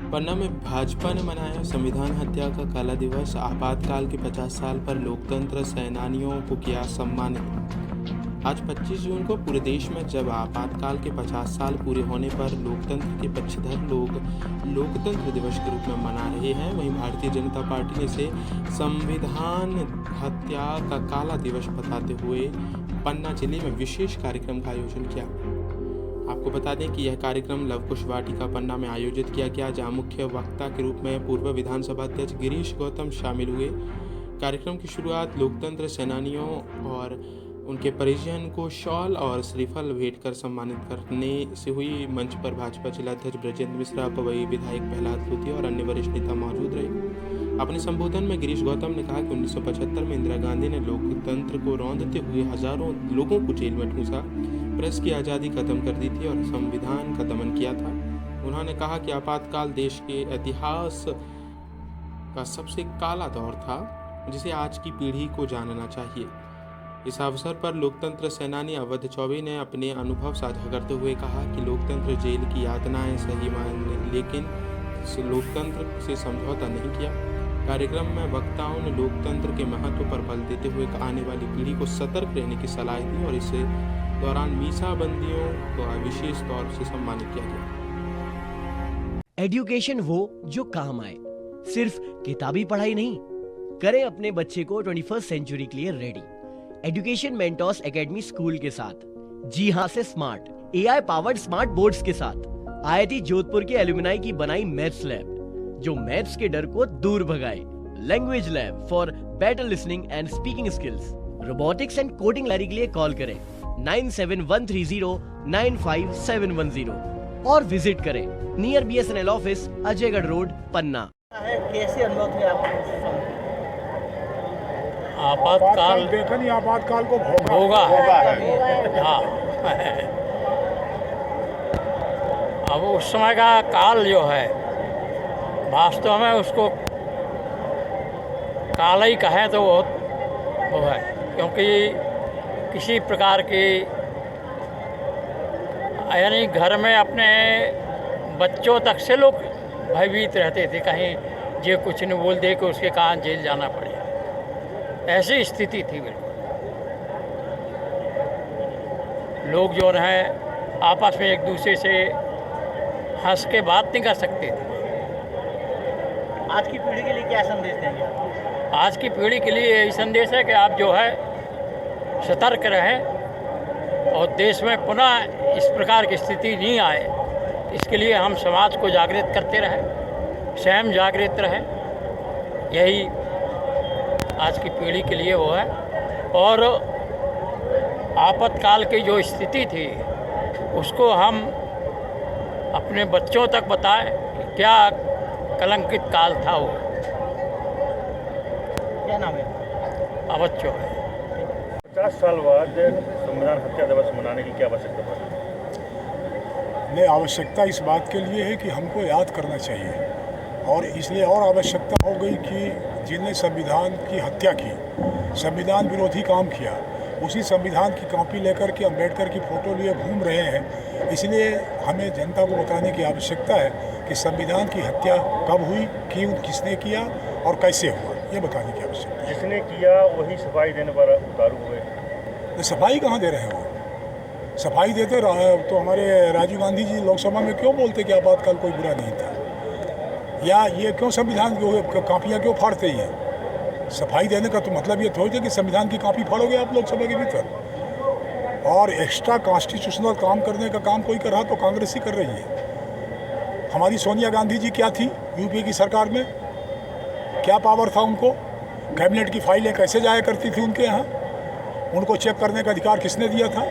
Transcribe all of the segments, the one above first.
पन्ना में भाजपा ने मनाया संविधान हत्या का काला दिवस। आपातकाल के 50 साल पर लोकतंत्र सेनानियों को किया सम्मानित। आज 25 जून को पूरे देश में जब आपातकाल के 50 साल पूरे होने पर लोकतंत्र के पक्षधर लोग लोकतंत्र दिवस के रूप में मना रहे हैं, वहीं भारतीय जनता पार्टी ने इसे संविधान हत्या का काला दिवस बताते हुए पन्ना जिले में विशेष कार्यक्रम का आयोजन किया। आपको बता दें कि यह कार्यक्रम लव कुश वाटिका पन्ना में आयोजित किया गया, जहां मुख्य वक्ता के रूप में पूर्व विधानसभा अध्यक्ष गिरीश गौतम शामिल हुए। कार्यक्रम की शुरुआत लोकतंत्र सेनानियों और उनके परिजन को शॉल और श्रीफल भेंट कर सम्मानित करने से हुई। मंच पर भाजपा जिलाध्यक्ष ब्रजेंद्र मिश्रा, पवई विधायक प्रहलाद लोधी और अन्य वरिष्ठ नेता मौजूद रहे। अपने संबोधन में गिरीश गौतम ने कहा कि 1975 में इंदिरा गांधी ने लोकतंत्र को रौंदते हुए हजारों लोगों को जेल में ठूंसा, प्रेस की आज़ादी खत्म कर दी थी और संविधान का दमन किया था। उन्होंने कहा कि आपातकाल देश के इतिहास का सबसे काला दौर था, जिसे आज की पीढ़ी को जानना चाहिए। इस अवसर पर लोकतंत्र सेनानी अवध चौबे ने अपने अनुभव साझा करते हुए कहा कि लोकतंत्र जेल की यातनाएं सही माने, लेकिन लोकतंत्र से समझौता नहीं किया। कार्यक्रम में वक्ताओं ने लोकतंत्र के महत्व पर बल देते हुए आने वाली पीढ़ी को सतर्क रहने की सलाह दी और इस दौरान मीसाबंदियों को विशेष तौर से सम्मानित किया गया। एजुकेशन वो जो काम आए, सिर्फ किताबी पढ़ाई नहीं। करें अपने बच्चे को 21st सेंचुरी के लिए ready. Education mentors academy school के साथ, जी हाँ से smart AI powered smart boards के साथ। आईआईटी जोधपुर के एलुमनाई की बनाई मैथ्स लैब, जो मैथ्स के डर को दूर भगाए। Language lab for better listening and speaking skills. Robotics and coding library के लिए कॉल करें 9713095710 और विजिट करें near BSNL office, Ajaygarh road, Panna. कैसे अनुभव थे आपको? आपातकाल देखा नहीं, आपातकाल को होगा। हाँ, अब उस समय का काल जो है वास्तव में उसको काल ही कहें तो वो है, क्योंकि किसी प्रकार की यानी घर में अपने बच्चों तक से लोग भयभीत रहते थे, कहीं ये कुछ नहीं बोल दे कि उसके कारण जेल जाना पड़े। ऐसी स्थिति थी बिल्कुल। लोग जो हैं आपस में एक दूसरे से हंस के बात नहीं कर सकते थे। आज की पीढ़ी के लिए क्या संदेश देंगे आप? आज की पीढ़ी के लिए यही संदेश है कि आप जो है सतर्क रहें और देश में पुनः इस प्रकार की स्थिति नहीं आए, इसके लिए हम समाज को जागृत करते रहें, स्वयं जागृत रहें। यही आज की पीढ़ी के लिए वो है। और आपातकाल की जो स्थिति थी उसको हम अपने बच्चों तक बताएं कि क्या कलंकित काल था वो। क्या नाम है? अवध चौबे। 50 साल बाद संविधान हत्या दिवस मनाने की क्या आवश्यकता पड़ी? नहीं, आवश्यकता इस बात के लिए है कि हमको याद करना चाहिए, और इसलिए और आवश्यकता हो गई कि जिनने संविधान की हत्या की, संविधान विरोधी काम किया, उसी संविधान की कॉपी लेकर के अम्बेडकर की फ़ोटो लिए घूम रहे हैं। इसलिए हमें जनता को बताने की आवश्यकता है कि संविधान की हत्या कब हुई, क्यों, किसने किया और कैसे हुआ, ये बताने की आवश्यकता है। जिसने किया वही सफाई देने पर उतारू हुए। तो सफाई कहाँ दे रहे हैं वो? सफाई देते तो हमारे राजीव गांधी जी लोकसभा में क्यों बोलते कि आपातकाल कोई बुरा नहीं था, या ये क्यों संविधान की कापियाँ क्यों फाड़ते हैं? सफाई देने का तो मतलब ये थोड़ी है कि संविधान की कापी फाड़ोगे आप लोकसभा के भीतर। और एक्स्ट्रा कॉन्स्टिट्यूशनल काम करने का काम कोई कर रहा तो कांग्रेस ही कर रही है। हमारी सोनिया गांधी जी क्या थी यूपी की सरकार में? क्या पावर था उनको? कैबिनेट की फाइलें कैसे जाया करती थी उनके यहाँ? उनको चेक करने का अधिकार किसने दिया था?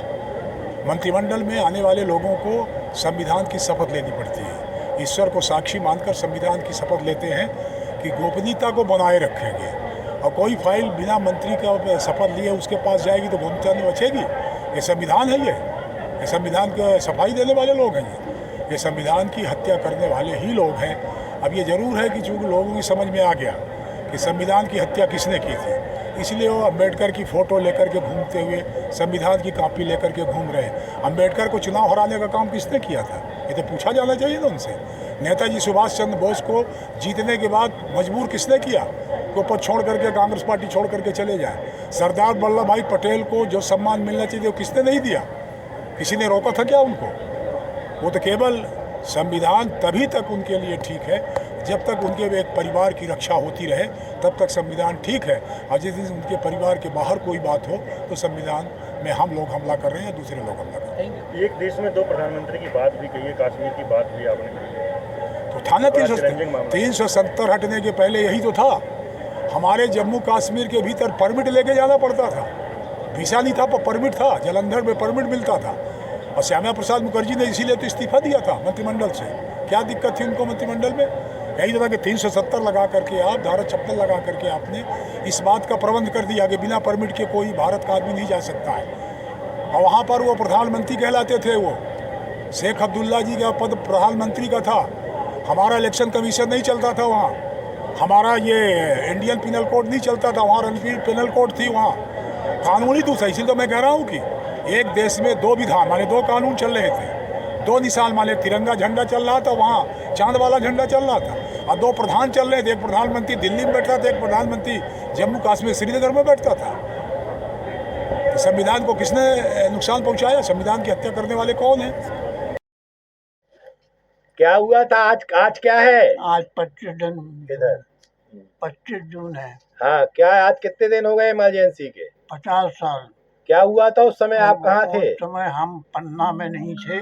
मंत्रिमंडल में आने वाले लोगों को संविधान की शपथ लेनी पड़ती है। ईश्वर को साक्षी मानकर संविधान की शपथ लेते हैं कि गोपनीयता को बनाए रखेंगे, और कोई फाइल बिना मंत्री का शपथ लिए उसके पास जाएगी तो गोपनीयता नहीं बचेगी। ये संविधान है, ये संविधान के सफाई देने वाले लोग हैं, ये संविधान की हत्या करने वाले ही लोग हैं। अब ये ज़रूर है कि चूँकि लोगों की समझ में आ गया कि संविधान की हत्या किसने की थी, इसलिए वो अम्बेडकर की फ़ोटो लेकर के घूमते हुए, संविधान की कॉपी लेकर के घूम रहे हैं। अम्बेडकर को चुनाव हराने का काम किसने किया था, ये तो पूछा जाना चाहिए ना उनसे। नेताजी सुभाष चंद्र बोस को जीतने के बाद मजबूर किसने किया कि वो पद छोड़ करके कांग्रेस पार्टी छोड़ करके चले जाए? सरदार वल्लभ भाई पटेल को जो सम्मान मिलना चाहिए वो किसने नहीं दिया? किसी ने रोका था क्या उनको? वो तो केवल संविधान तभी तक उनके लिए ठीक है जब तक उनके एक परिवार की रक्षा होती रहे, तब तक संविधान ठीक है। और जिस दिन उनके परिवार के बाहर कोई बात हो तो संविधान में हम लोग हमला कर रहे हैं या दूसरे लोग हमला कर रहे हैं। एक देश में दो प्रधानमंत्री की बात भी कही है, कश्मीर की बात भी आपने कही है, तो था ना बड़ा चैलेंजिंग मामला। 370 हटने के पहले यही तो था। हमारे जम्मू कश्मीर के भीतर परमिट लेके जाना पड़ता था, वीसा नहीं था पर परमिट था, जलंधर में परमिट मिलता था। और श्यामा प्रसाद मुखर्जी ने इसीलिए तो इस्तीफा दिया था मंत्रिमंडल से। क्या दिक्कत थी उनको मंत्रिमंडल में? यही था कि 370 लगा करके आप, धारा 56 लगा करके आपने इस बात का प्रबंध कर दिया कि बिना परमिट के कोई भारत का आदमी नहीं जा सकता है। और वहाँ पर वो प्रधानमंत्री कहलाते थे। वो शेख अब्दुल्ला जी का पद प्रधानमंत्री का था। हमारा इलेक्शन कमीशन नहीं चलता था वहाँ, हमारा ये इंडियन पिनल कोड नहीं चलता था, वहाँ रणवीर पिनल कोड थी, वहाँ कानूनी दूसरा। इसीलिए तो मैं कह रहा हूँ कि एक देश में दो विधान माने दो कानून चल रहे थे, दो निशान माने तिरंगा झंडा चल रहा था, वहाँ चांद वाला झंडा चल रहा था, और दो प्रधान चल रहे थे। एक प्रधानमंत्री दिल्ली में बैठता था, एक प्रधानमंत्री जम्मू कश्मीर श्रीनगर में बैठता था। तो संविधान को किसने नुकसान पहुँचाया? संविधान की हत्या करने वाले कौन है? क्या हुआ था आज क्या है? आज 25 जून है। हाँ, क्या आज कितने दिन हो गए इमरजेंसी के? 50 साल। क्या हुआ था उस समय, आप कहाँ थे? उस समय हम पन्ना में नहीं थे,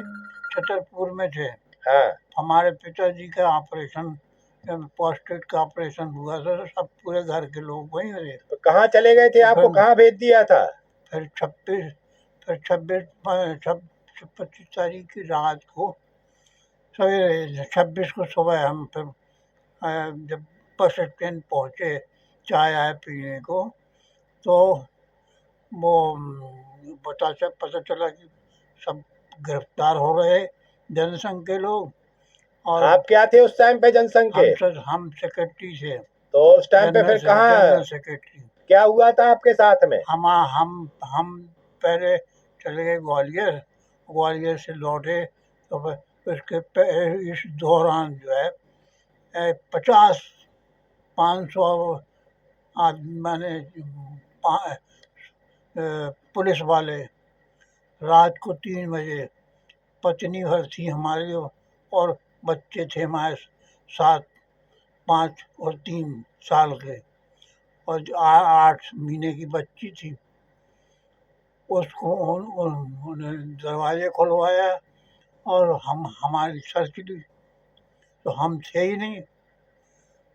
छतरपुर में थे। हाँ, हमारे पिताजी का ऑपरेशन, प्रोस्टेट का ऑपरेशन हुआ था, तो सब पूरे घर के लोग वहीं रहे। तो कहाँ चले गए थे? आपको कहाँ भेज दिया था? फिर 25 तारीख की रात को, सवेरे 26 को सुबह हम फिर जब बस स्टैंड पहुँचे चाय आए पीने को, तो वो पता चला कि सब गिरफ्तार हो रहे जनसंघ के लोग। और आप क्या थे उस टाइम पे जनसंघ के? हम सेक्रेटरी थे। तो उस टाइम पे फिर कहाँ, सेक्रेटरी। क्या हुआ था आपके साथ में? हम पहले चले गए ग्वालियर, ग्वालियर से लौटे तो फिर इस दौरान जो है 500 आदमी माने पुलिस वाले रात को 3 बजे, पत्नी भर थी हमारी और बच्चे थे हमारे 7, 5 और 3 साल के, और 8 महीने की बच्ची थी। उसको उन्होंने दरवाजे खुलवाया और हमारी सर्च ली, तो हम थे ही नहीं।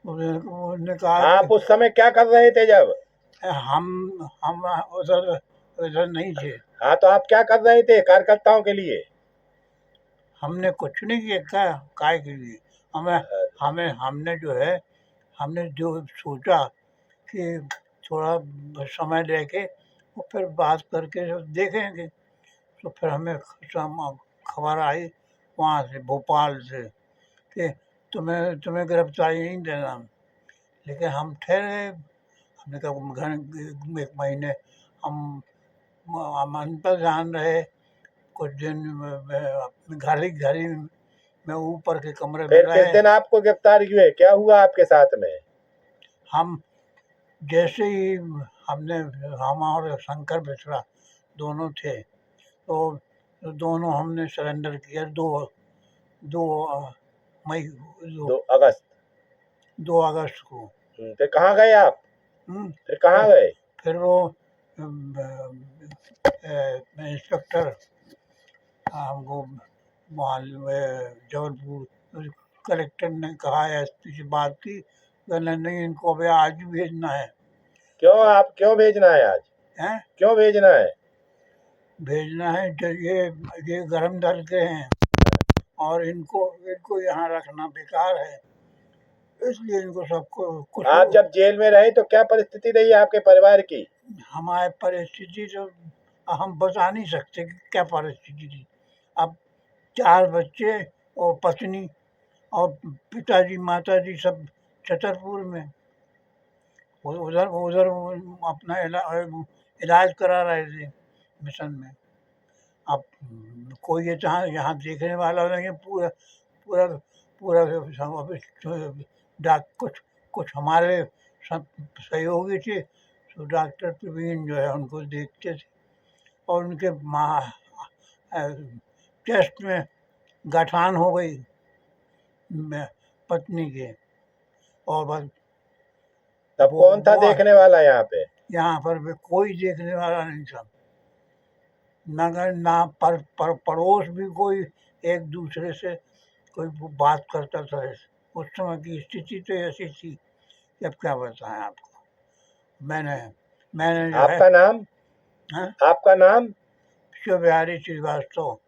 उन्होंने कहा आप उस समय क्या कर रहे थे जब? हम उधर नहीं थे। हाँ, तो आप क्या कर रहे थे कार्यकर्ताओं के लिए? हमने कुछ नहीं किया, काय के लिए। हमने जो है, हमने जो सोचा कि थोड़ा समय लेके और फिर बात करके देखेंगे, तो फिर हमें खबर आई वहाँ से, भोपाल से, कि तुम्हें गिरफ्तारी नहीं देना। लेकिन हम ठहरे, हमने कहा घर 1 महीने हम अंतर जान रहे। कुछ दिन घर ही में ऊपर के कमरे में फिर रहे। किस दिन आपको गिरफ्तारी हुए? क्या हुआ आपके साथ में? हम जैसे ही हम और शंकर मिश्रा दोनों थे, तो दोनों हमने सरेंडर किया 2 अगस्त को। फिर कहाँ गए आप? फिर कहाँ गए? फिर वो इंस्पेक्टर हमको वहाँ जबलपुर कलेक्टर ने कहा, एसपी से बात की, कहना नहीं इनको अभी आज भेजना है। क्यों, आप क्यों भेजना है आज? हैं? क्यों भेजना है? भेजना है जो ये गरम दल के हैं और इनको यहाँ रखना बेकार है, इसलिए इनको सबको कुछ। आप जब जेल में रहे तो क्या परिस्थिति रही आपके परिवार की? हमारी परिस्थिति तो हम बता नहीं सकते कि क्या परिस्थिति थी। अब 4 बच्चे और पत्नी और पिताजी माताजी सब छतरपुर में, उधर अपना इलाज करा रहे थे मिशन में। अब कोई यहाँ देखने वाला नहीं है, पूरा सब अभी कुछ कुछ हमारे सब सहयोगी थे, तो डॉक्टर प्रवीण जो है उनको देखते थे और उनके चेस्ट में गठान हो गई पत्नी के, और बस तब कौन था देखने वाला यहाँ पे? यहाँ पर भी कोई देखने वाला नहीं था, ना पड़ोस भी कोई एक दूसरे से कोई बात करता था। उस समय की स्थिति तो ऐसी थी कि अब क्या बताएं आपको। मैंने जो आपका नाम? हाँ? आपका नाम? शिव बिहारी श्रीवास्तव।